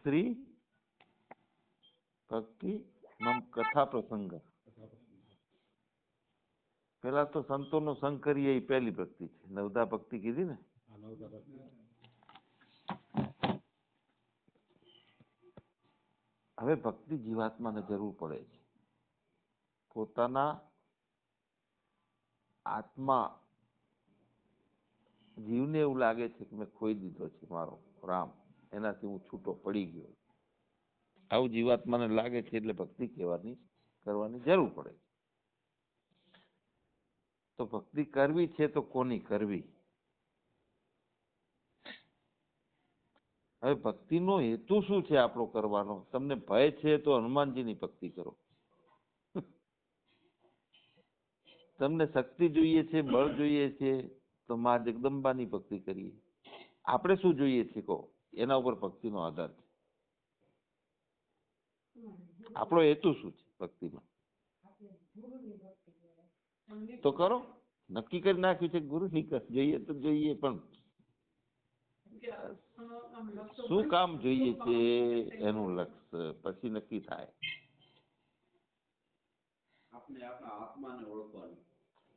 સ્ત્રી ભક્તિ મમ કથા પ્રસંગ. પેલા તો સંતોનો સંગ કરીએ એ પહેલી ભક્તિ છે. નવધા ભક્તિ કીધી ને. હવે ભક્તિ જીવાત્માને જરૂર પડે છે. પોતાના આત્મા જીવને એવું લાગે છે કે મેં ખોઈ દીધો છે મારો રામ, એનાથી હું છૂટો પડી ગયો. આવું જીવાત્માને લાગે છે એટલે ભક્તિ કરવાની જરૂર પડે. તો ભક્તિ કરવી છે તો કોની કરવી? હવે ભક્તિનો હેતુ શું છે આપણો કરવાનો? તમને ભય છે તો હનુમાનજીની ભક્તિ કરો. તમને શક્તિ જોઈએ છે, બળ જોઈએ છે તો મા જગદંબાની ભક્તિ કરીએ. આપણે શું જોઈએ છે કહો, એના ઉપર ભક્તિનો આધાર છે. આપણો હેતુ શું છે ભક્તિમાં? તો કરો, નક્કી કરી નાખ્યું છે ગુરુની જોઈએ તો જોઈએ, પણ શું કામ જોઈએ છે એનું લક્ષ્ય પછી નક્કી થાય.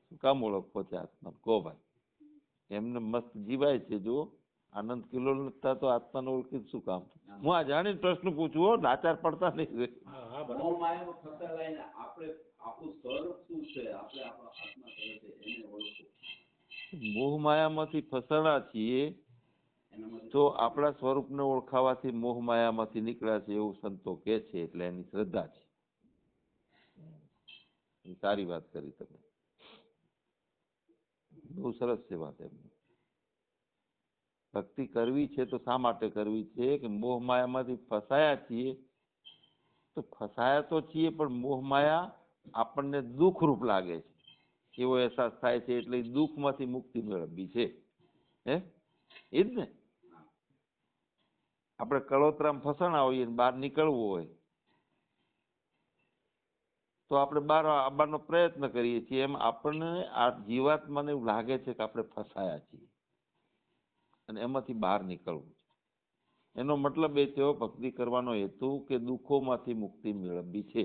શું કામ ઓળખવો છે આત્મા? કહો ભાઈ. એમને મસ્ત જીવાય છે, જુઓ આનંદ કિલો નથી થતો આત્માને ઓળખી શું કામ? હું આ જાણીને પ્રશ્ન પૂછું, નાચાર પડતા નહીં. મોહ માયામાંથી ફસાણા છીએ તો આપણા સ્વરૂપને ઓળખાવાથી મોહ માયામાંથી નીકળ્યા છે એવું સંતો કે છે, એટલે એની શ્રદ્ધા છે. સારી વાત કરી તમે, બહુ સરસ છે વાત. એમની ભક્તિ કરવી છે તો શા માટે કરવી છે? કે મોહ માયામાંથી ફસાયા છીએ, તો ફસાયા તો છીએ પણ મોહ માયા આપણને દુઃખરૂપ લાગે છે એવો અહેસાસ થાય છે, એટલે દુઃખમાંથી મુક્તિ મેળવવી છે. હે એ જ ને. આપણે કળોતરામાં ફસાણા હોઈએ, બહાર નીકળવું હોય તો આપણે બહાર આવવાનો પ્રયત્ન કરીએ છીએ. એમ આપણને આ જીવાત્માને એવું લાગે છે કે આપણે ફસાયા છીએ અને એમાંથી બહાર નીકળવું છે. એનો મતલબ એ થયો ભક્તિ કરવાનો હેતુ કે દુઃખોમાંથી મુક્તિ મેળવવી છે.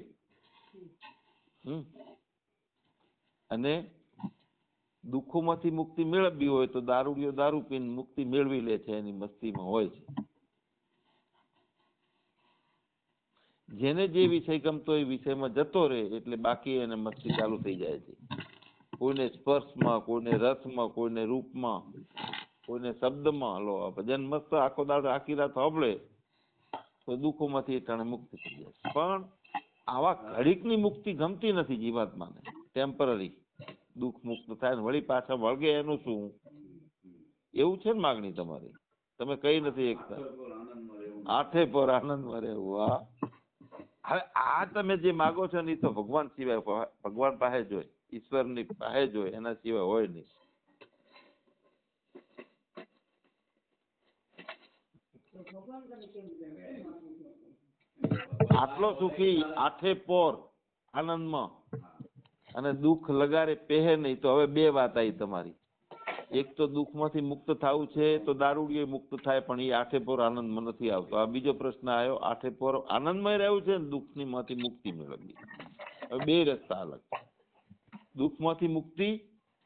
અને દુઃખોમાંથી મુક્તિ મેળવવી હોય તો દારૂડિયો દારૂ પીને મુક્તિ મેળવી લે છે, એની મસ્તીમાં હોય છે. જેને જે વિષય ગમતો એ વિષયમાં જતો રહે એટલે બાકી એને મસ્તી ચાલુ થઈ જાય છે. કોઈને સ્પર્શમાં, કોઈને રસમાં, કોઈને રૂપમાં, કોઈને શબ્દમાં. લો ભજન મસ્ત આખો દાડો આખી રાત સાંભળે તો દુઃખોમાંથી ટાણે મુક્તિ થઈ જાય. પણ આવા ઘડીકની મુક્તિ ગમતી નથી જીવાત્માને. ટેમ્પરરી દુઃખ મુક્ત થાય વળી પાછા વળગે એનું શું? એવું છે ને માગણી તમારી? તમે કઈ નથી એકતા આઠે પર આનંદમાં રહેવું. હા, હવે આ તમે જે માગો છો ને એ તો ભગવાન સિવાય, ભગવાન પાસે જોઈ, ઈશ્વરની પાસે જોઈ, એના સિવાય હોય નહીં. આટલો સુખી આઠે પોર આનંદમાં અને દુઃખ લગારે પહે નહીં. તો હવે બે વાત આવી તમારી. એક તો દુઃખમાંથી મુક્ત થવું છે તો દારૂડિયો મુક્ત થાય, પણ એ આઠે પોર આનંદમાં નથી આવતો. આ બીજો પ્રશ્ન આવ્યો, આઠે પોર આનંદમાં રહેવું છે ને દુઃખની માંથી મુક્તિ મેળવવી. હવે બે રસ્તા અલગ. દુઃખમાંથી મુક્તિ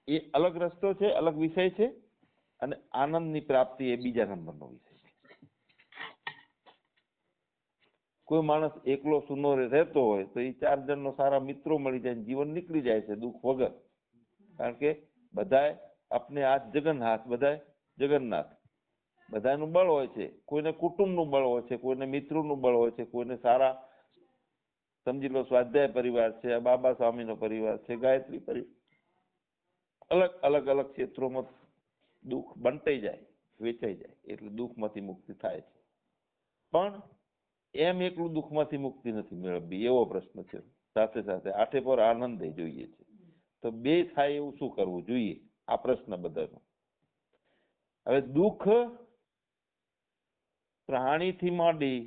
એ અલગ રસ્તો છે, અલગ વિષય છે, અને આનંદની પ્રાપ્તિ એ બીજા નંબરનો વિષય છે. કોઈ માણસ એકલો સૂનો રહેતો હોય તો એ 4 જણનો સારા મિત્રો મળી જાય, જીવન નીકળી જાય છે દુઃખ વગર. કારણ કે બધાય આપને હાથ જગન્નાથ, બધાય જગન્નાથ. બધાનું બળ હોય છે. કોઈને કુટુંબનું બળ હોય છે, કોઈને મિત્રોનું બળ હોય છે, કોઈને સારા સમજી લો સ્વાધ્યાય પરિવાર છે, બાબા સ્વામીનો પરિવાર છે, ગાયત્રી પરિવાર. અલગ અલગ અલગ ક્ષેત્રોમાં દુઃખ બંટાઈ જાય, વેચાઈ જાય, એટલે દુઃખમાંથી મુક્તિ થાય છે. પણ એમ એકલું દુઃખમાંથી મુક્તિ નથી મેળવવી એવો પ્રશ્ન છે. સાથે સાથે આઠે પર આનંદ જોઈએ છે. તો બે થાય એવું શું કરવું જોઈએ? આ પ્રશ્ન બધાનો. હવે દુઃખ પ્રાણીથી માંડી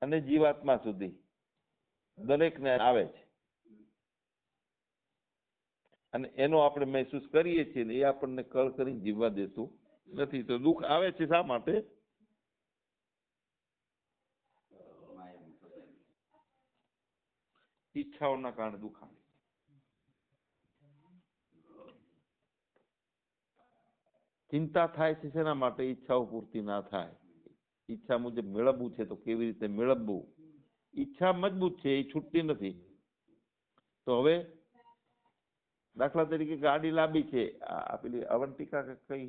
અને જીવાત્મા સુધી દરેકને આવે છે, અને એનો આપણે મહેસૂસ કરીએ છીએ ને એ આપણને કળ કરીને જીવવા દેતું નથી. તો દુઃખ આવે છે શા માટે? ઈચ્છાઓના કારણે દુઃખ આવે. ચિંતા થાય છે શેના માટે? ઈચ્છાઓ પૂર્તિ ના થાય. ઈચ્છા મુજબ મેળવવું છે તો કેવી રીતે મેળવવું? ઈચ્છા મજબૂત છે, એ છૂટતી નથી. તો હવે દાખલા તરીકે ગાડી લાંબી છે, પેલી અવંતિકા કે કઈ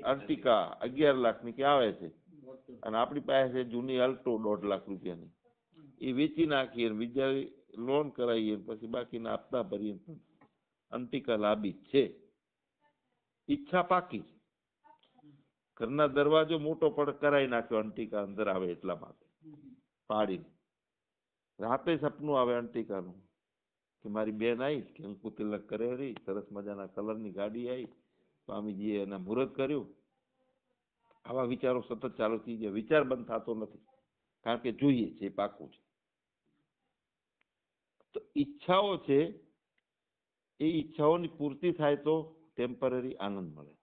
અર્ટિકા 11 લાખની કે આવે છે, અને આપણી પાસે છે જૂની અલ્ટો 1.5 લાખ રૂપિયાની. એ વેચી નાખીએ, બીજા લોન કરાવીએ, પછી બાકીના હપ્તા ભરીએ. અર્ટિકા લાંબી છે, ઈચ્છા પાકી. ઘરના દરવાજો મોટો પણ કરાવી નાખ્યો, અર્ટિકા અંદર આવે એટલા માટે પાડીને. રાતે સપનું આવે અર્ટિકાનું કે મારી બેન આવી, કે અંકુ તિલક કરે રહી, સરસ મજાના કલરની ગાડી આવી, સ્વામીજીએ એને મુહૂર્ત કર્યું. આવા વિચારો સતત ચાલુ થઈ ગયા. વિચાર બંધ થતો નથી, કારણ કે જોઈએ છે, પાકું છે. તો ઈચ્છાઓ છે, એ ઈચ્છાઓની પૂર્તિ થાય તો ટેમ્પરરી આનંદ મળે,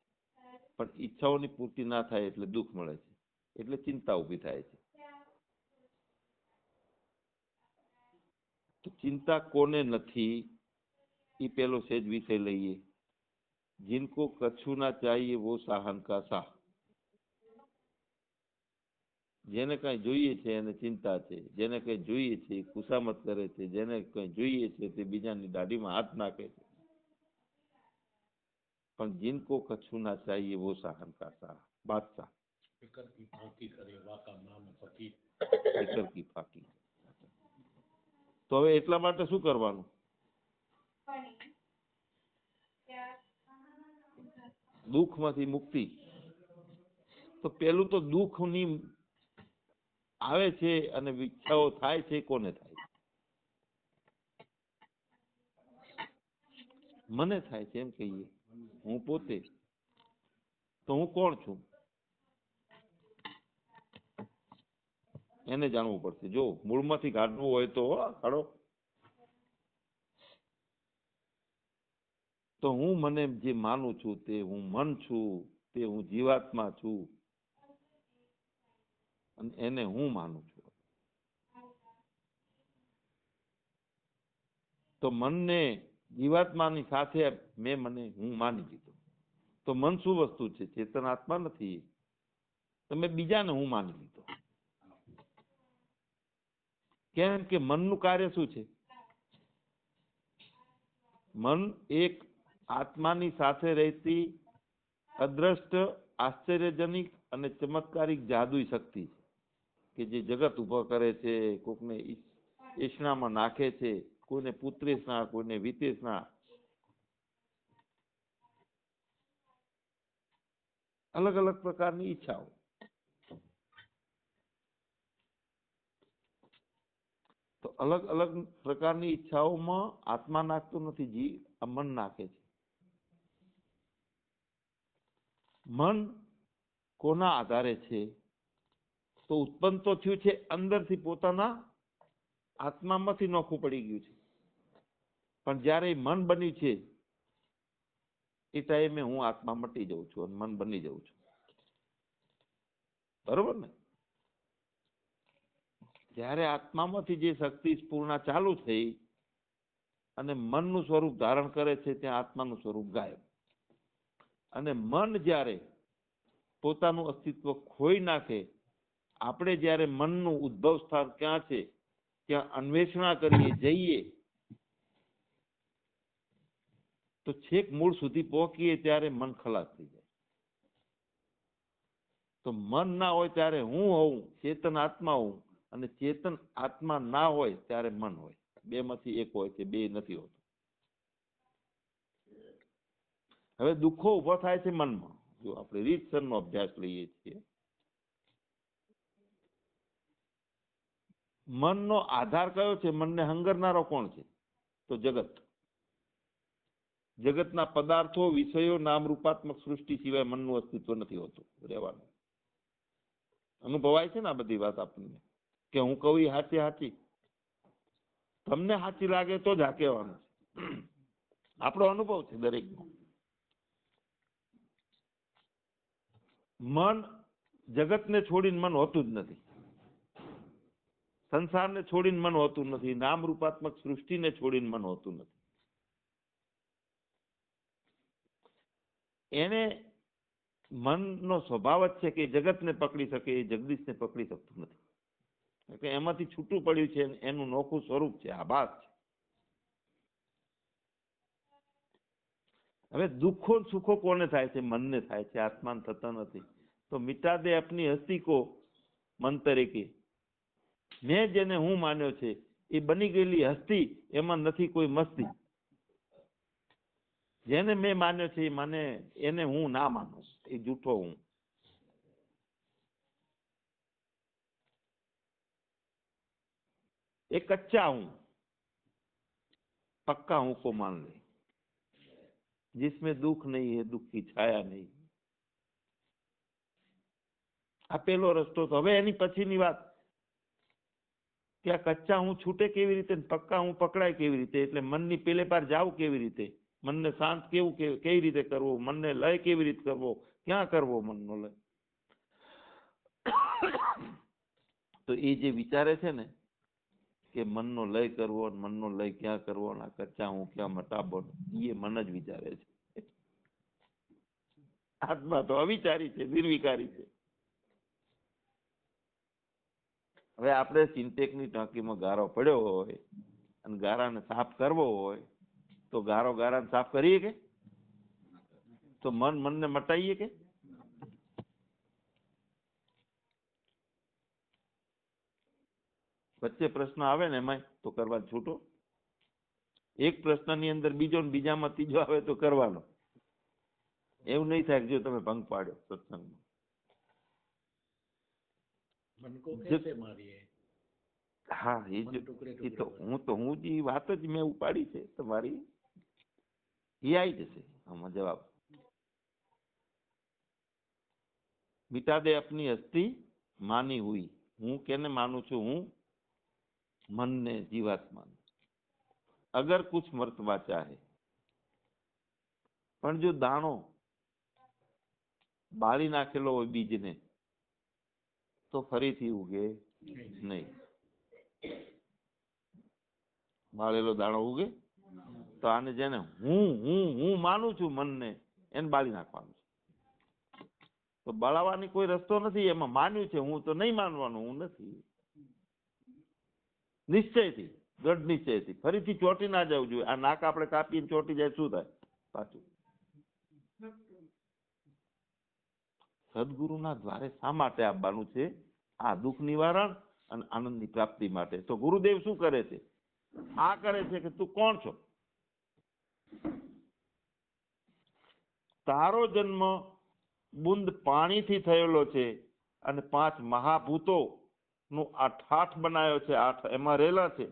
પણ ઈચ્છાઓની પૂર્તિ ના થાય એટલે દુઃખ મળે છે, એટલે ચિંતા ઊભી થાય છે. તો ચિંતા કોને નથી, એ પેલો સેજ વિષય લઈએ. जिनको कछु ना चाहिए वो साहन का साह. જેને કઈ જોઈએ છે એને ચિંતા છે, જેને કઈ જોઈએ છે એ ખુશામત કરે છે, જેને કઈ જોઈએ છે તે બીજાની દાઢીમાં હાથ નાખે છે. પણ जिनको कछु ना चाहिए वो साहन का साह. बादशाह फिकर की फाकी. તો હવે એટલા માટે શું કરવાનું? દુઃખમાંથી મુક્તિ. તો પેલું તો દુઃખની આવે છે અને ઈચ્છાઓ થાય છે, કોને થાય? મને થાય છે એમ કહીએ. હું પોતે. તો હું કોણ છું એને જાણવું પડશે. જો મૂળમાંથી કાઢવું હોય તો કાઢો. તો હું મને જે માનું છું તે હું મન છું, તે હું જીવાત્મા છું, અને એને હું માનું છું. તો મનને જીવાત્માની સાથે મેં મને હું માની લીધો. તો મન શું વસ્તુ છે? ચેતન આત્મા નથી. તમે બીજાને હું માની લીધો. કેમ કે મનનું કાર્ય શું છે? મન એક આત્માની સાથે રહેતી અદ્રષ્ટ, આશ્ચર્યજનક અને ચમત્કારિક જાદુઈ શક્તિ છે, કે જે જગત ઉભો કરે છે, કોકને ઈષ્ણામાં નાખે છે, કોઈને પુત્રેષ્ણા, કોઈને વિતેષ્ણા, અલગ અલગ પ્રકારની ઈચ્છાઓ. તો અલગ અલગ પ્રકારની ઈચ્છાઓમાં આત્મા નાખતો નથી, મન નાખે છે. મન કોના આધારે છે? તો ઉત્પન્ન તો થયું છે અંદરથી, પોતાના આત્મામાંથી નોખું પડી ગયું છે. પણ જયારે મન બન્યું છે એ ટાઈમે હું આત્મા મટી જાઉં છું અને મન બની જાઉં છું. બરોબર ને? જયારે આત્મામાંથી જે શક્તિ સ્ફૂર્ણા ચાલુ થઈ અને મનનું સ્વરૂપ ધારણ કરે છે, ત્યાં આત્માનું સ્વરૂપ ગાયબ. અને મન જ્યારે પોતાનું અસ્તિત્વ ખોઈ નાખે, આપણે જ્યારે મનનું ઉદ્ભવ સ્થાન ક્યાં છે ત્યાં અન્વેષણા કરીએ, જઈએ, તો છેક મૂળ સુધી પહોંચીએ ત્યારે મન ખલાસ થઈ જાય. તો મન ના હોય ત્યારે હું હોઉં, ચેતન આત્મા હોઉં, અને ચેતન આત્મા ના હોય ત્યારે મન હોય. બે માંથી એક હોય છે, બે નથી હોતું. હવે દુઃખો ઉભો થાય છે મનમાં. જો આપણે રીતસરનો અભ્યાસ લઈએ છીએ, મનનો આધાર કયો છે? મનને હંગરનારો કોણ છે? તો જગત. જગતના પદાર્થો, વિષયો, નામ રૂપાત્મક સૃષ્ટિ સિવાય મનનું અસ્તિત્વ નથી હોતું, રહેવાનું. અનુભવાય છે ને આ બધી વાત આપણને, કે હું કહું એ હાચી. તમને સાચી લાગે તો જ આ કહેવાનું છે. આપણો અનુભવ છે દરેકનો. મન જગતને છોડીને મન હોતું જ નથી. સંસારને છોડીને મન હોતું નથી, નામ રૂપાત્મક સૃષ્ટિને છોડીને મન હોતું નથી. એને મનનો સ્વભાવ જ છે કે જગતને પકડી શકે, એ જગદીશને પકડી શકતું નથી. એટલે એમાંથી છૂટું પડ્યું છે, એનું નોખું સ્વરૂપ છે, આભાસ છે. હવે દુઃખો સુખો કોને થાય છે? મનને થાય છે, આત્માને થતા નથી. તો મિટા દે અપની હસ્તી કો મન તરીકે, મેં જેને હું માન્યો છે એ બની ગયેલી હસ્તી, એમાં નથી કોઈ મસ્તી. જેને મેં માન્યો છે એને હું ના માનું, એ જૂઠો હું. એ कच्चा हूं, पक्का हूं को मान ले, जिसमें दुख नहीं है, दुख की छाया नहीं. આ પેલો રસ્તો. તો હવે એની પછીની વાત કે આ કચ્ચા હું છૂટે કેવી રીતે, પક્કા હું પકડાય કેવી રીતે, એટલે મનની પેલે પાર જાવ કેવી રીતે, મનને શાંત કેવી રીતે કરવો, મનને લય કેવી રીતે કરવો, ક્યાં કરવો મનનો લય. તો એ જે વિચારે છે ને કે મનનો લય કરવો, મનનો લય ક્યાં કરવો, ના કચ્ચા હું ક્યાં મટાબો, એ મન જ વિચારે છે. આત્મા તો અવિચારી છે, નિર્વિકારી છે. હવે આપણે સિન્ટેક્સની ટાંકીમાં ગારો પડ્યો હોય અને ગારાને સાફ કરવો હોય તો ગારાને સાફ કરીએ કે? તો મનને મટાઈએ કે? વચ્ચે પ્રશ્ન આવે ને એમાં તો કરવા છૂટો. એક પ્રશ્નની અંદર બીજો ને બીજામાં ત્રીજો આવે તો કરવાનો. એવું નહીં થાય જો તમે ભંગ પાડ્યો સત્સંગમાં. હા, એ તો હું જ વાત જ મેં ઉપાડી છે તમારી, એ આવી જશે આમાં જવાબ. મિટા દે અપની હસ્તી માની હુઈ, હું કેને માનું છું? હું મનને, જીવાત્માને. અગર કુછ મર્તવા ચાહે, પણ જો દાણો બાળી નાખેલો હોય બીજને તો ફરીથી ઉગે નહીં. બાળેલો દાણો ઉગે? તો આને જેને હું માનું છું મનને, એને બાળી નાખવાનું છે. તો બાળવાની કોઈ રસ્તો નથી, એમાં માન્યું છે હું, તો નહીં માનવાનું હું નથી. નિશ્ચયથી, દ્રઢ નિશ્ચયથી. ફરીથી ચોટી ના જવું જોઈએ. આ નાક આપણે કાપીને ચોટી જાય શું થાય પાછું? સદગુરુના દ્વારે શા માટે આવવાનું છે? આ દુઃખ નિવારણ અને આનંદની પ્રાપ્તિ માટે. તો ગુરુદેવ શું કરે છે? આ કરે છે કે તું કોણ છો? તારો જન્મ બુંદ પાણીથી થયેલો છે અને 5 મહાભૂતો નું આ ઠાઠ બનાવ્યો છે. 8 એમાં રહેલા છે.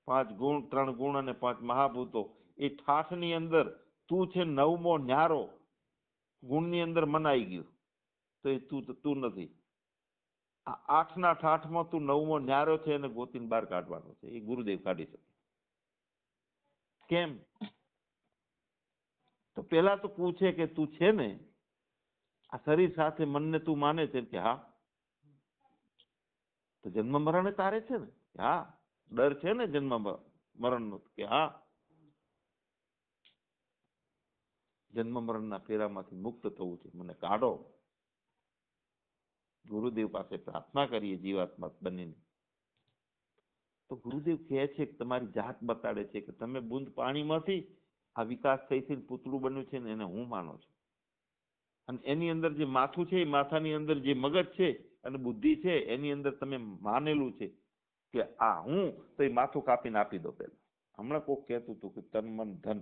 5 ગુણ, 3 ગુણ અને 5 મહાભૂતો. એ ઠાઠની અંદર તું છે 9મો ન્યારો. ગુણની અંદર મન આવી ગયું તો એ તું નથી. આ 8ના ઠાઠમાં તું 9મો ન્યારો છે એને ગોતીને બહાર કાઢવાનો છે. એ ગુરુદેવ કાઢી શકે. કેમ? તો પેલા તો પૂછે કે તું છે ને આ શરીર સાથે મનને તું માને છે કે હા? તો જન્મ મરણ તારે છે ને? હા. ડર છે ને જન્મ મરણનો કે હા? જન્મ મરણના ફેરામાંથી મુક્ત થવું છે, મને કાઢો. ગુરુદેવ પાસે પ્રાર્થના કરીએ જીવાત્મા બનીને. તો ગુરુદેવ કહે છે કે તમારી જાત બતાડે છે કે તમે બુંદ પાણીમાંથી આ વિકાસ થઈ છે, પૂતળું બન્યું છે ને એને હું માનો છું. અને એની અંદર જે માથું છે, એ માથાની અંદર જે મગજ છે અને બુદ્ધિ છે, એની અંદર તમે માનેલું છે કે આ હું, તો એ માથું કાપીને આપી દો. પેલા હમણાં કોક કહેતું હતું કે તન મન ધન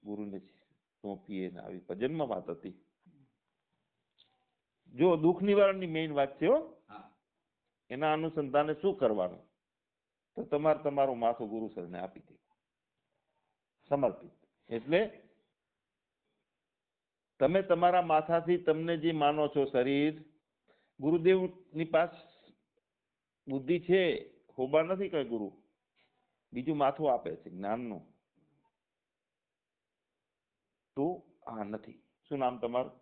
ગુરુને સોંપીએ ને આવી જન્મ વાત હતી. જો દુઃખ નિવારણની મેઇન વાત છે. એના અનુસંધાને શું કરવાનું? તો તમારું માથું ગુરુ સરને આપી દે, સમર્પિત. એટલે તમે તમારા માથાથી તમને જે માનો છો શરીર, ગુરુદેવની પાસે બુદ્ધિ છે, ખોબા નથી કઈ ગુરુ, બીજું માથું આપે છે જ્ઞાનનું. તો આ નથી. શું નામ તમારું?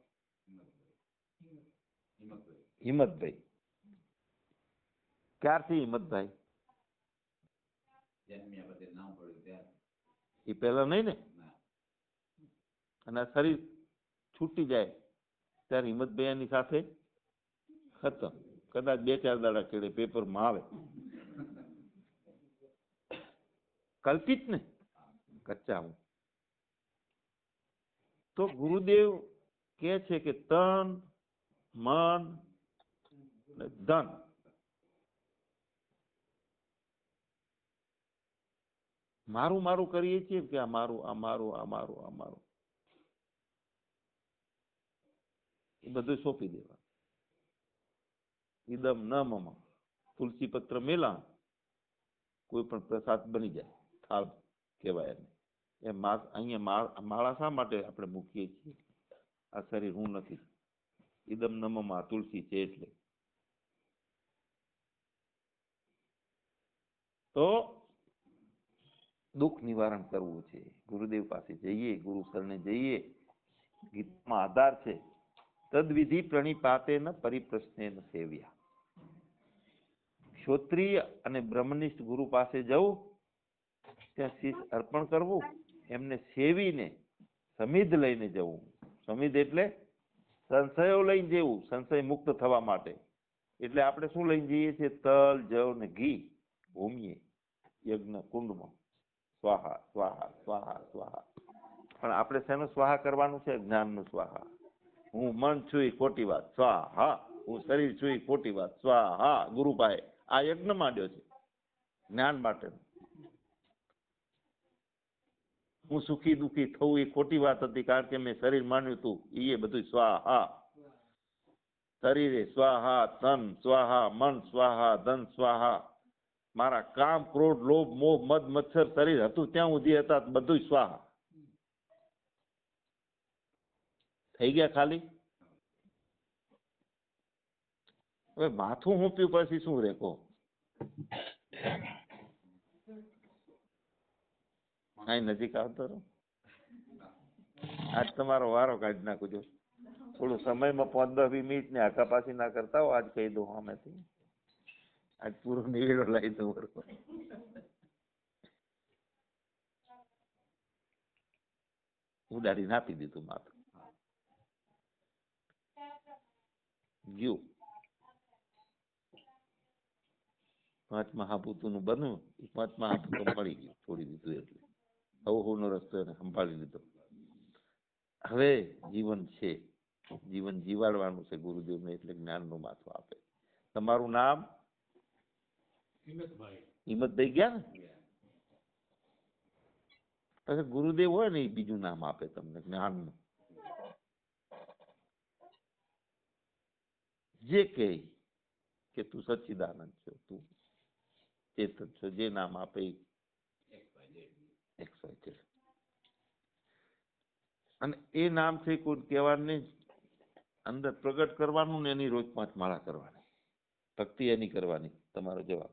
હિંમતભાઈ. ક્યારથી હિંમતભાઈ? એ પહેલા નહીં ને? અને આ શરીર છૂટી જાય ત્યારે હિંમતભાઈ એની સાથે ખતમ. કદાચ 2-4 દાડા કેળે પેપરમાં આવે. કલ્પિત ને, કચ્ચા હું. તો ગુરુદેવ કે છે કે તન, મન, ધન મારું મારું કરીએ છીએ કે આ મારું, આ મારું, આ મારું, આ મારું, એ બધું સોંપી દેવા. ઇદમ ન મમ, તુલસી પત્ર મેલા કોઈ પણ પ્રસાદ બની જાય, થાળ કહેવાય એને. એ અહીંયા માળા શા માટે આપણે મૂકીએ છીએ? આ શરીર હું નથી. ઇદમ ન મમ તુલસી છે એટલે. તો દુઃખ નિવારણ કરવું છે, ગુરુદેવ પાસે જઈએ, ગુરુ શરણે જઈએ. ગીતામાં આધાર છે, તદ્વિધિ પ્રણિપાતેન પરિપ્રશ્નેન સેવ્યા. ક્ષોત્રિય અને બ્રહ્મનિષ્ઠ ગુરુ પાસે જવું, ત્યાં શીશ અર્પણ કરવું, એમને સેવીને સમિધ લઈને જવું. સમિધ એટલે સંશયો લઈને જવું, સંશય મુક્ત થવા માટે. એટલે આપણે શું લઈને જઈએ છીએ? તલ, જવ ને ઘી ભૂમીએ યજ્ઞ કુંડમાં. સ્વાહા સ્વાહા સ્વાહા સ્વાહા. પણ આપણે શેનું સ્વાહા કરવાનું છે? જ્ઞાનનું સ્વાહા. હું મન છું એ ખોટી વાત, સ્વાહા. હું શરીર છું એ ખોટી વાત, સ્વાહા. ગુરુ પાસે આ યજ્ઞ માંડ્યો છે જ્ઞાન માટે. હું સુખી દુઃખી થવું એ ખોટી વાત હતી, કારણ કે મેં શરીર માન્યું હતું. એ બધું સ્વાહા. શરીરે સ્વાહા, તન સ્વાહા, મન સ્વાહા, ધન સ્વાહા. મારા કામ, ક્રોધ, લોભ, મોહ, મદ, મચ્છર શરીર હતું ત્યાં સુધી હતા, બધું સ્વાહા. થઈ ગયા ખાલી. હવે માથું હુંપ્યું પછી શું રે કહો? અહીં નજીક આવતો રહો. આજ તમારો વારો કાઢી નાખજો. થોડું સમયમાં 5-10 મિનિટ ને આખા પાછી ના કરતા હો. આજ કહી દઉં આમેથી. આજ પૂરો નિવેડો લાવી દઉં. ઉડાડી નાપી દીધું માથું. ગયું 5 મહાભૂતોનું બન્યું. 5 મહાભૂતો મળી ગયું, છોડી દીધું. એટલે હવનો રસ્તો એને સંભાળી લીધો. હવે જીવન છે, જીવન જીવાડવાનું છે ગુરુદેવને, એટલે જ્ઞાનનું માથું આપે. તમારું નામ? હિંમતભાઈ ગયા ને? પછી ગુરુદેવ હોય ને એ બીજું નામ આપે તમને જ્ઞાનનું. જે કે તું સચ્ચિદાનંદ છો, તું ચેતન છો, જે નામ આપે XYZ. અને એ નામ છે કોઈ કહેવાનું અંદર પ્રગટ કરવાનું ને એની રોજ 5 માળા કરવાની, ભક્તિ એની કરવાની. તમારો જવાબ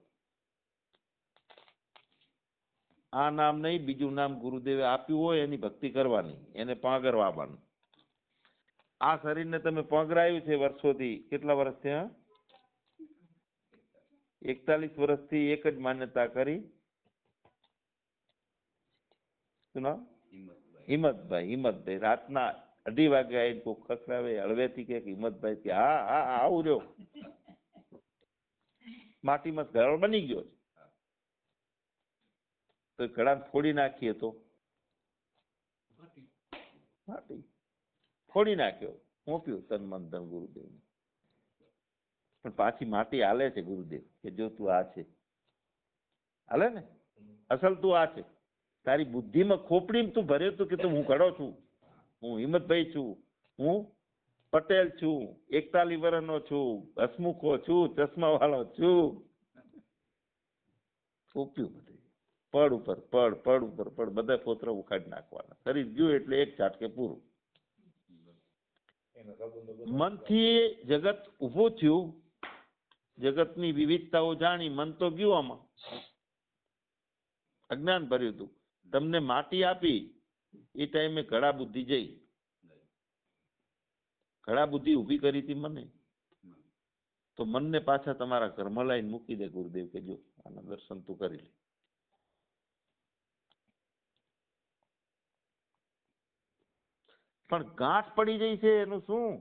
આ નામ નહીં, બીજું નામ ગુરુદેવે આપ્યું હોય એની ભક્તિ કરવાની, એને પાંગરવાનું. આ શરીરને તમે પાંગરાયું છે વર્ષોથી. કેટલા વર્ષ થયા? 41 વર્ષથી એક જ માન્યતા કરી. શું નામ? હિંમતભાઈ. રાતના 2:30 વાગે આવીને કોઈ ખસરાવે હળવેથી કે હિંમતભાઈ કે હા હા આવું રહ્યો. માટીમાં ઘર બની ગયો છે, તો ઘડા ફોડી નાખીએ તો માટી ફોડી નાખ્યો, મોપ્યું તન મન ધન ગુરુદેવને. પણ પાછી માટી હાલે છે ગુરુદેવ કે જો તું આ છે, હાલે ને. અસલ તું આ છે. તારી બુદ્ધિમાં ખોપડીમાં તું ભર્યો તું કે હું ઘડો છું, હું હિંમતભાઈ છું, હું પટેલ છું, 41 વર્ષનો છું, હસમુખો છું, ચશ્મા વાળો છું. થોપ્યું બધું પડ ઉપર પડ ઉપર પડ, બધા પોતરા ઉખાડી નાખવાના. શરીર ગયું એટલે એક ઝાટકે પૂરું. મનથી જગત ઉભું થયું, જગતની વિવિધતાઓ જાણી. મન તો ગયું આમાં, અજ્ઞાન ભર્યું હતું. તમને માટી આપી એ ટાઈમે ઘડા બુદ્ધિ જઈ. ઘડા બુદ્ધિ ઉભી કરી હતી મને. તો મનને પાછા તમારા ઘરમાં લાવીને મૂકી દે ગુરુદેવ કે જો આના દર્શન તું કરી લે. પણ ગાંઠ પડી જાય છે એનું શું?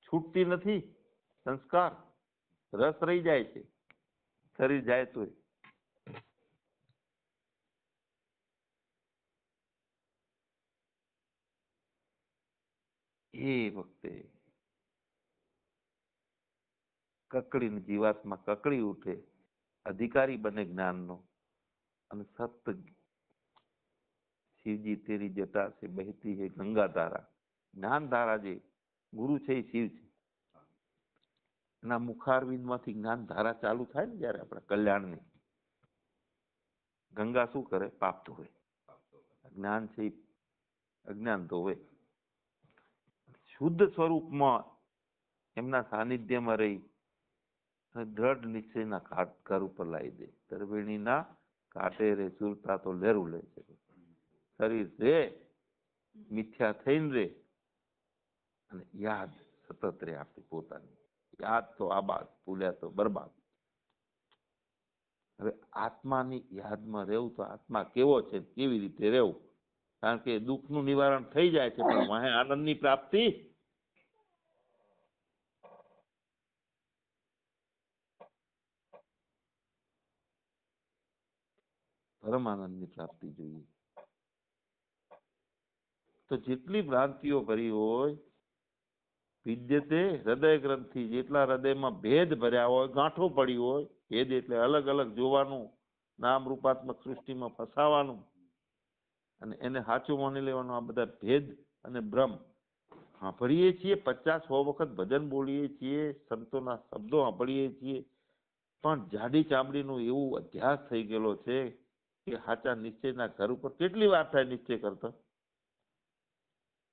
છૂટતી નથી. સંસ્કાર રસ રહી જાય છે, શરીર જાય તો એ વખતે કકડીની જીવાતમાં કકડી ઉઠે, અધિકારી બને જ્ઞાનનો, અને સત શિવજી તેરી જટા સે બહેતી હે ગંગા ધારા. જ્ઞાન ધારા જે ગુરુ છે એ શિવ છે. એના મુખારવિંદમાંથી જ્ઞાન ધારા ચાલુ થાય ને જયારે આપણા કલ્યાણની, ગંગા શું કરે? પાપ ધોવે. જ્ઞાન છે એ અજ્ઞાન ધોવે. શુદ્ધ સ્વરૂપમાં એમના સાનિધ્યમાં રહી દ્રઢ નિશ્ચયના ઘર ઉપર લાવી દે. તરવેણીના કાંટે રે સુરતા તો લેરું લે છે. શરીર રે મિથ્યા થઈને રે, અને યાદ સતત રે આપણી પોતાની. યાદ તો આબાદ, ભૂલ્યા તો બરબાદ. હવે આત્માની યાદમાં રહેવું તો આત્મા કેવો છે, કેવી રીતે રહેવું? કારણ કે દુઃખનું નિવારણ થઈ જાય છે, પણ વાહે આનંદની પ્રાપ્તિ પરમાનંદની પ્રાપ્તિ જોઈએ. તો જેટલી ભ્રાંતિઓ ભરી હોય, વિદ્યતે હૃદય ગ્રંથિ, જેટલા હૃદયમાં ભેદ ભર્યા હોય, ગાંઠો પડી હોય, ભેદ એટલે અલગ અલગ જોવાનું, નામ રૂપાત્મક સૃષ્ટિમાં ફસાવાનું, અને એને સાચું માની લેવાનું. આ બધા ભેદ અને ભ્રમ સાંભળીએ છીએ, 50-100 વખત ભજન બોલીએ છીએ, સંતોના શબ્દો સાંભળીએ છીએ, પણ જાડી ચામડીનું એવું અધ્યાસ થઈ ગયેલો છે કે સાચા નિશ્ચયના ઘર ઉપર કેટલી વાર થાય નિશ્ચય કરતા?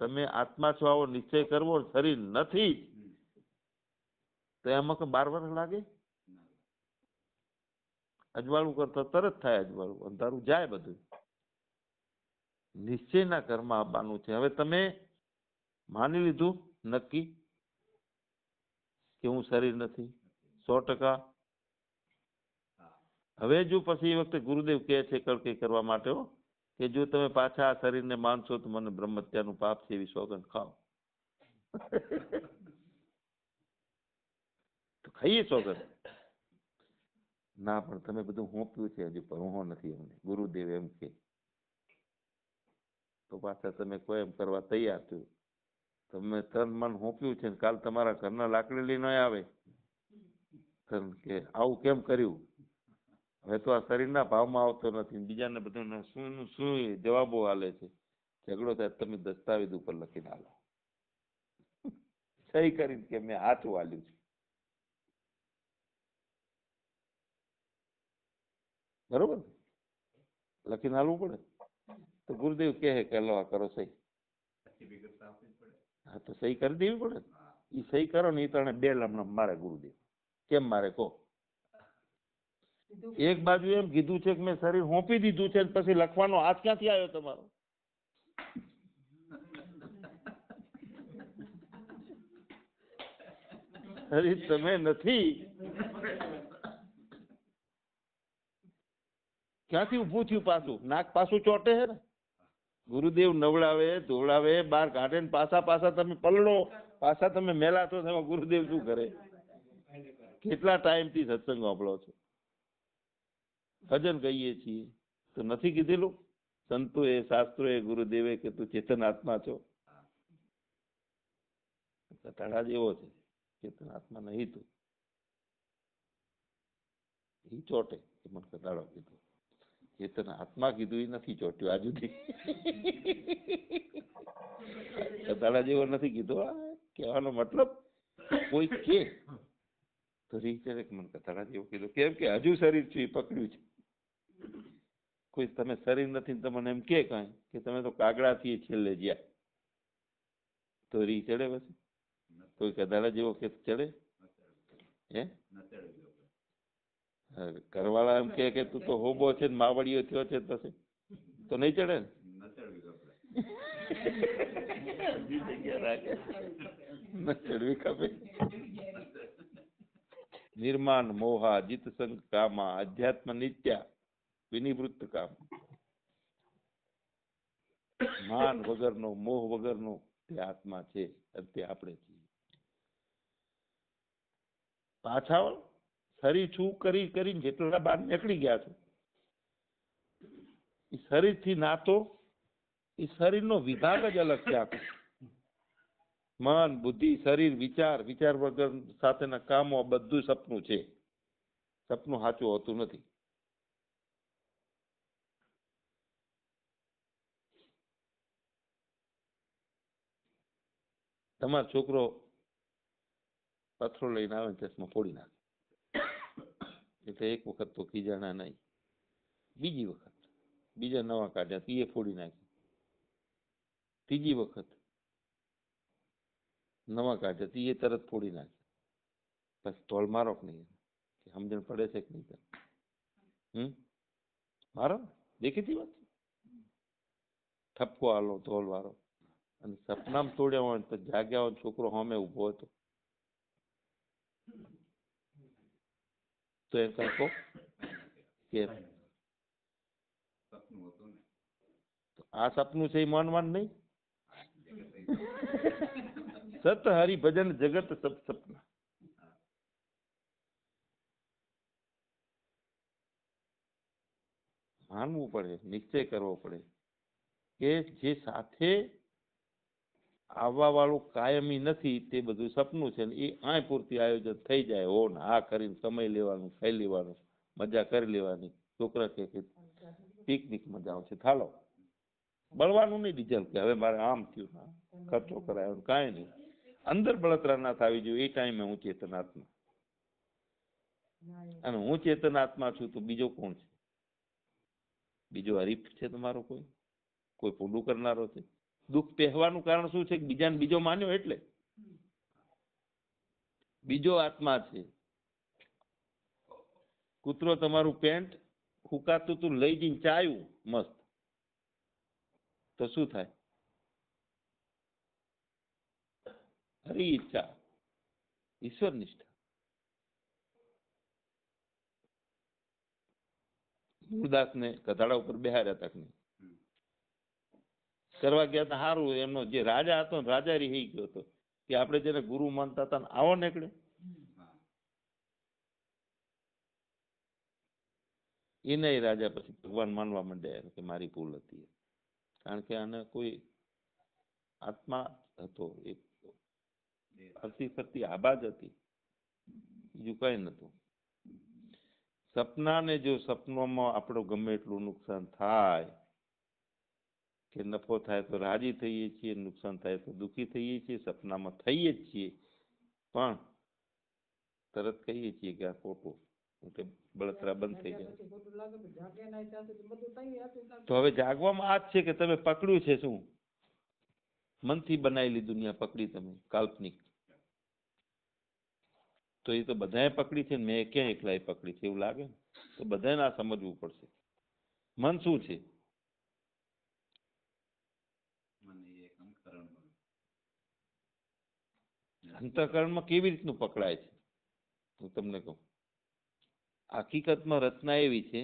તમે આત્મા છો આવો નિશ્ચય કરવો, શરીર નથી તો એમાં કે 12 વર્ષ લાગે? અજવાળું કરતા તરત થાય અજવાળું, અંધારું જાય બધું. નિશ્ચયના ઘરમાં આવવાનું છે. હવે તમે માની લીધું નક્કી કે હું શરીર નથી 100%. હવે જો પછી એ વખતે ગુરુદેવ કહે છે કળકી કરવા માટે કે જો તમે પાછા આ શરીરને માનશો તો મને બ્રહ્મત્યાનું પાપ છે એવી સોગંદ ખાઓ. તો ખાઈએ સોગંદ. ના, પણ તમે બધું હોંપ્યું છે, હજુ ભણવો નથી અમને, ગુરુદેવ એમ કે. તો પાછા તમે કોઈ એમ કરવા તૈયાર છો. તમે તન મન હોંપ્યું છે, કાલ તમારા ઘરના લાકડી લઈને આવે કે આવું કેમ કર્યું? હવે તો આ શરીરના ભાવમાં આવતો નથી, બીજાને બધું શું શું જવાબો આલે છે. ઝઘડો થાય તમે દસ્તાવેજ ઉપર લખીને આલો, સહી કરીને કે મેં હાથ વાલ્યું છે. બરોબર, લખીને આલવું પડે. તો ગુરુદેવ કહે કે લો આ કરો સહી. હા, તો સહી કરી દેવી પડે. એ સહી કરો ને એ તને 2 લમણા મારે ગુરુદેવ. કેમ મારે કહો? એક બાજુ એમ કીધું છે કે મેં શરીર હોંપી દીધું છે, પછી લખવાનો હાથ ક્યાંથી આવ્યો તમારો? શરીર તમે નથી, ક્યાંથી ઊભું થયું? પાછું નાક પાછું ચોટે છે ને. ગુરુદેવ નવડાવે ધોળાવે બહાર કાઢે ને પાછા તમે પલળો, પાછા તમે મેલા છો. ગુરુદેવ શું કરે? કેટલા ટાઈમથી સત્સંગ સાંભળો છો, ભજન કહીએ છીએ, તો નથી કીધેલું સંતોએ શાસ્ત્રોએ ગુરુદેવે કે તું ચેતન આત્મા છો? કટાડા જેવો છે, ચેતન આત્મા નહીં તું. એ ચોટે કે મને કટાડો કીધું. ચેતન આત્મા કીધું એ નથી ચોટ્યું આજ સુધી. કટાડા જેવો નથી કીધું. કહેવાનો મતલબ કોઈ કે તો રીચરે કે મને કટાડા જેવો કીધું. કેમ કે હજુ શરીર છે એ પકડ્યું છે. કોઈ તમે શરીર નથી તમને એમ કે કાંઈ કે તમે તો કાગડાથી છેલ્લે જ્યાં, તો રી ચડે? પછી કોઈ કદાડા જેવો કે ચડે? હે, ઘરવાળા એમ કે તું તો હોબો છે ને માવડીઓ થયો છે પછી તો નહીં ચડે ને? ન ચડવી ખપે. નિર્માન મોહા જીત સંગ કામા અધ્યાત્મ નિત્યા વિનિવૃત્ત કામ. માન વગરનો મોહ વગરનો તે આત્મા છે અને તે આપણે છીએ. પાછા શરીર છું કરી કરીને જેટલા બહાર નીકળી ગયા છો એ શરીરથી નાતો એ શરીરનો વિભાગ જ અલગ છે આખો. મન બુદ્ધિ શરીર વિચાર વિચાર વગર સાથેના કામો બધું સપનું છે. સપનું સાચું હોતું નથી. તમારો છોકરો પથરો લઈને આવે ચશ્મા ફોડી નાખે એટલે એક વખત તો ખીજાણા નહીં. બીજી વખત બીજા નવા કાઢ્યા તો એ ફોડી નાખી. ત્રીજી વખત નવા કાઢ્યા તો એ તરત ફોડી નાખે. બસ તોલ મારો કે નહીં કે સમજણ પડે છે કે નહીં? મારો દેખીતી વાત ઠપકો આલો તોલ વાળો. અને સપનામાં તોડ્યા હોય તો જાગ્યા હોય છોકરો સામે ઉભો હતો તો એમ કહો કે આ સપનું છે એ માનવાનું નહીં. સત હરિભજન જગત સબ સપના. માનવું પડે, નિશ્ચય કરવો પડે કે જે સાથે આવવા વાળું કાયમી નથી તે બધું સપનું છે. એ આ પૂરતી આયોજન થઈ જાય હો ને આ કરીને સમય લેવાનું ખાઈ લેવાનું મજા કરી લેવાની. છોકરા કે પિકનિક મજા આવશે થાલો બળવાનું નહીં ડીઝલ કે હવે મારે આમ થયું ખર્ચો કરાયો કાંઈ નહીં. અંદર બળતરા ના થવી જોઈએ. એ ટાઈમે હું ચેતનાત્મા અને હું ચેતનાત્મા છું તો બીજો કોણ છે? બીજો હરીફ છે તમારો? કોઈ પૂરું કરનારો છે? દુઃખ પહેવાનું કારણ શું છે? બીજાને બીજો માન્યો એટલે બીજો આત્મા છે. કૂતરો તમારું પેન્ટ ફૂંકાતું તું લઈ જઈને ચાયું મસ્ત તો શું થાય? હરિ ઈચ્છા ઈશ્વર નિષ્ઠા. ગુરુદાસ ને કથાડા ઉપર બેહાર્યા તક નહીં કરવા ગયા હતા. સારું એમનો જે રાજા હતો ને રાજા રહી ગયો હતો કે આપણે જેને ગુરુ માનતા હતા ને આવો નીકળે. એ નહીં રાજા પછી ભગવાન માનવા માંડ્યા કે મારી ભૂલ હતી. કારણ કે આને કોઈ આત્મા હતો એક ફરતી ફરતી આબાદ હતી બીજું કઈ નતું. સપનાને જો સપનામાં આપણો ગમે એટલું નુકસાન થાય કે નફો થાય તો રાજી થઈએ છીએ, નુકસાન થાય તો દુઃખી થઈએ છીએ. સપનામાં થઈએ જ છીએ પણ તરત કહીએ છીએ કે આ ખોટું કે બળતરા બંધ થઈ જાય. તો હવે જાગવામાં આ જ છે કે તમે પકડ્યું છે શું? મનથી બનાવેલી દુનિયા પકડી તમે કાલ્પનિક. તો એ તો બધાએ પકડી છે ને મેં ક્યાં એકલાએ પકડી છે એવું લાગે ને? તો બધાને આ સમજવું પડશે. મન શું છે? અંતઃકરણમાં કેવી રીતનું પકડાય છે હું તમને કહું. હકીકતમાં રચના એવી છે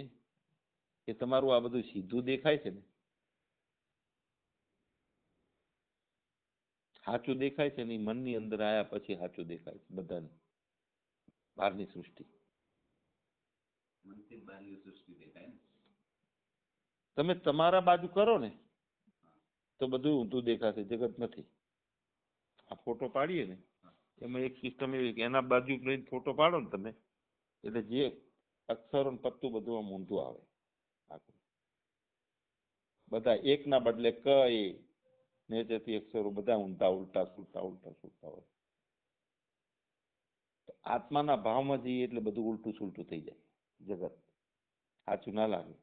કે તમારું આ બધું સીધું દેખાય છે ને સાચું દેખાય છે ને એ મનની અંદર આવ્યા પછી સાચું દેખાય છે બધાને. બહારની સૃષ્ટિ તમે તમારા બાજુ કરો ને તો બધું ઊંધું દેખાશે. જગત નથી. આ ફોટો પાડીએ ને એમાં એક સિસ્ટમ એવી કે એના બાજુ લઈને ફોટો પાડો ને તમે એટલે જે અક્ષરો ને પત્તું બધું આમ ઊંધું આવે. બધા એકના બદલે ક એ નેચેથી અક્ષરો બધા ઊંધા ઉલટા સુલટા ઉલટા સુલટા હોય. આત્માના ભાવમાં જઈએ એટલે બધું ઉલટું સુલટું થઈ જાય. જગત સાચું ના લાગે,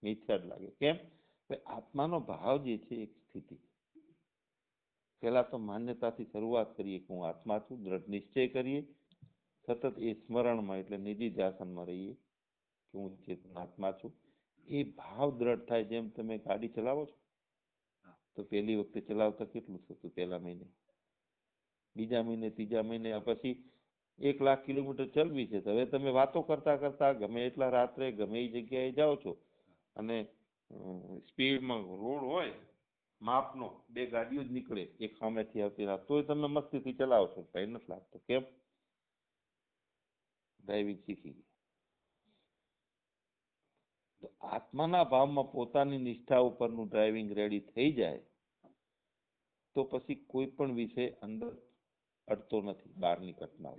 મિથ્યા જ લાગે. કેમ? આત્માનો ભાવ જે છે એક સ્થિતિ. પેલા તો માન્યતાથી શરૂઆત કરીએ કે હું આત્મા છું. દ્રઢ નિશ્ચય કરીએ સતત એ સ્મરણમાં એટલે નિધિ ધ્યાસનમાં રહીએ કે હું ચેતનાત્મા છું. એ ભાવ દ્રઢ થાય. જેમ તમે ગાડી ચલાવો છો તો પહેલી વખતે ચલાવતા કેટલું થતું? પહેલા મહિને, બીજા મહિને, ત્રીજા મહિને પછી 1,00,000 કિલોમીટર ચલવી છે. તો હવે તમે વાતો કરતા કરતા ગમે એટલા રાત્રે ગમે એ જગ્યાએ જાઓ છો અને સ્પીડમાં રોડ હોય માપનો, બે ગાડીઓ જ નીકળે, એક સામેથી આવતી રાત, તોય તમે મસ્તીથી ચલાવો છો, કઈ નથી લાગતું. કેમ? ડ્રાઇવિંગ શીખી ગયા. તો આત્માના ભાવમાં પોતાની નિષ્ઠા ઉપરનું ડ્રાઇવિંગ રેડી થઈ જાય તો પછી કોઈ પણ વિષય અંદર અડતો નથી. બહારની ઘટનાઓ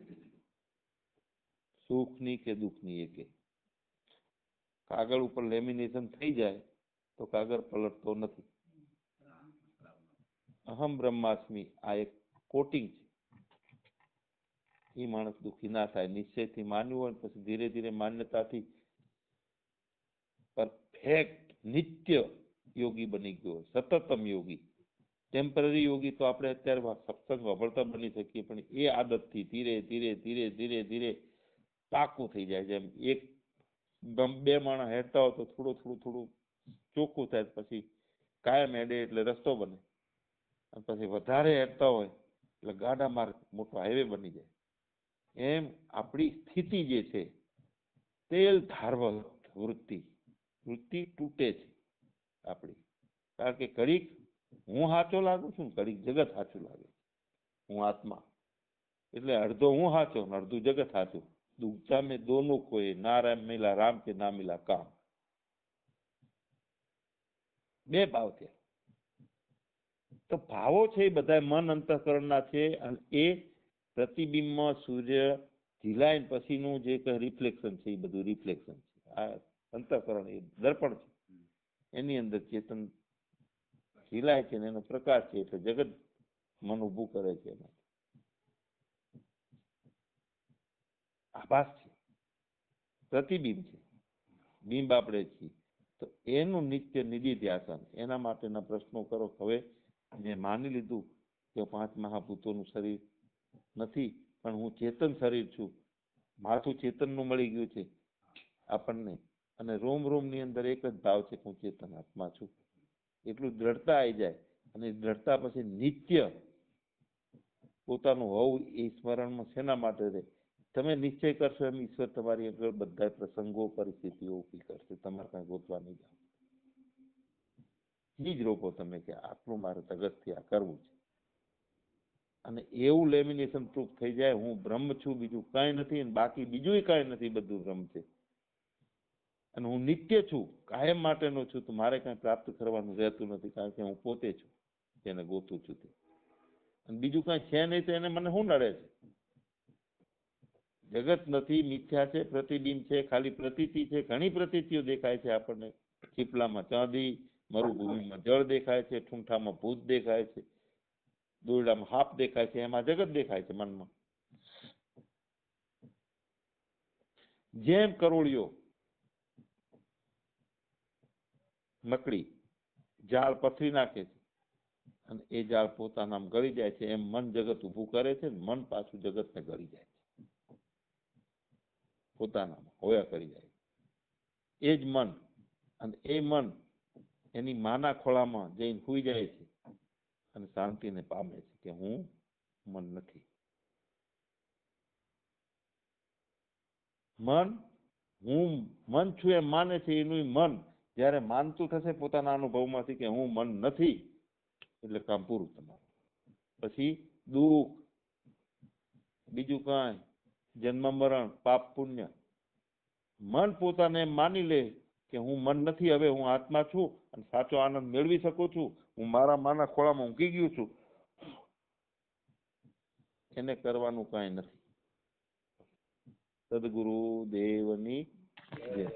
સુખની કે દુઃખની એકે. કાગળ ઉપર લેમિનેશન થઈ જાય તો કાગળ પલટતો નથી. અહમ બ્રહ્માસ્મિ આ એક કોટિંગ છે. એ માણસ દુઃખી ના થાય. નિશ્ચયથી માન્યું હોય પછી ધીરે ધીરે માન્યતાથી પરફેક્ટ નિત્ય યોગી બની ગયો, સતતમ યોગી. ટેમ્પરરી યોગી તો આપણે અત્યારે સત્સંગ વભળતા બની શકીએ, પણ એ આદતથી ધીરે ધીરે ધીરે ધીરે ધીરે પાકું થઈ જાય. જેમ એક બે માણસ હેરતા હોય તો થોડું થોડું થોડું ચોખ્ખું થાય, પછી કાયમ હેડે એટલે રસ્તો બને, અને પછી વધારે હેરતા હોય એટલે ગાડા માર્ગ મોટો હાઈવે બની જાય. એમ આપણી સ્થિતિ જે છે તેલ ધારવલ વૃત્તિ તૂટે છે આપણી. કારણ કે ઘડીક હું સાચો લાગુ છું ને ઘડીક જગત સાચું લાગે. હું આત્મા એટલે અડધો હું સાચો ને અડધું જગત સાચું. દુઃખતા મેં દોનો કોઈ, ના રામ મિલા રામ કે ના મિલા કામ. બે ભાવ થયા. તો ભાવો છે એ બધા મન અંતઃકરણના છે, અને એ પ્રતિબિંબમાં સૂર્ય ઝીલાય પછીનું જે કઈ રિફ્લેક્શન છે એ બધું રિફ્લેક્શન છે. આ અંતઃકરણ એ દર્પણ છે, એની અંદર ચેતન ઝીલાય છે ને એનો પ્રકાશ છે, એટલે જગત મન ઊભું કરે છે. એમાં આભાસ છે, પ્રતિબિંબ છે, બિંબ આપણે છીએ. તો એનું નિત્ય નિધિધ્યાસન, એના માટેના પ્રશ્નો કરો. હવે મેં માની લીધું કે 5 મહાભૂતોનું શરીર નથી, પણ હું ચેતન શરીર છું. માથું ચેતનનું મળી ગયું છે આપણને, અને રોમ રોમની અંદર એક જ ભાવ છે કે હું ચેતન આત્મા છું. એટલું દ્રઢતા આવી જાય, અને દ્રઢતા પછી નિત્ય પોતાનું હોવું એ સ્મરણમાં શેના માટે રહે? તમે નિશ્ચય કરશો એમ ઈશ્વર તમારી આગળ બધા પ્રસંગો પરિસ્થિતિઓ ઊભી કરશે. તમારે કાંઈ ગોતવા નહીં જાવ. એ જ રોકો તમે કે આટલું મારે તગતથી આ કરવું છે. અને એવું લેમિનેશન પ્રૂફ થઈ જાય હું બ્રહ્મ છું, બીજું કાંઈ નથી, અને બાકી બીજું કાંઈ નથી, બધું બ્રહ્મ છે. અને હું નિત્ય છું, કાયમ માટેનો છું, તો મારે કાંઈ પ્રાપ્ત કરવાનું રહેતું નથી, કારણ કે હું પોતે છું જેને ગોતું છું તે. અને બીજું કાંઈ છે નહીં તો એને મને શું નડે છે? જગત નથી, મિથ્યા છે, પ્રતિબિંબ છે, ખાલી પ્રતીતિ છે. ઘણી પ્રતીતિઓ દેખાય છે આપણને. ચીપલામાં ચાંદી, મરુભૂમિમાં જળ દેખાય છે, ઠૂંઠામાં ભૂત દેખાય છે, દોરડામાં હાપ દેખાય છે, એમાં જગત દેખાય છે મનમાં. જેમ કરોળિયો મકડી જાળ પથરી નાખે છે અને એ જાળ પોતાના ગળી જાય છે, એમ મન જગત ઊભું કરે છે, મન પાછું જગતને ગળી જાય છે, પોતાનામાં હોયા કરી જાય. એ જ મન, અને એ મન એની માના ખોળામાં જઈને સૂઈ જાય છે અને શાંતિને પામે છે કે હું મન નથી. મન હું મન છું એમ માને છે. એનું મન જ્યારે માનતું થશે પોતાના અનુભવમાંથી કે હું મન નથી, એટલે કામ પૂરું તમારું. પછી દુઃખ, બીજું કાંઈ, જન્મ મરણ, પાપ પુણ્ય. મન પોતાને માની લે કે હું મન નથી, હવે હું આત્મા છું અને સાચો આનંદ મેળવી શકું છું, હું મારા માના ખોળામાં ઊંઘી ગયું છું, એને કરવાનું કાંઈ નથી. સદગુરુ દેવની જય.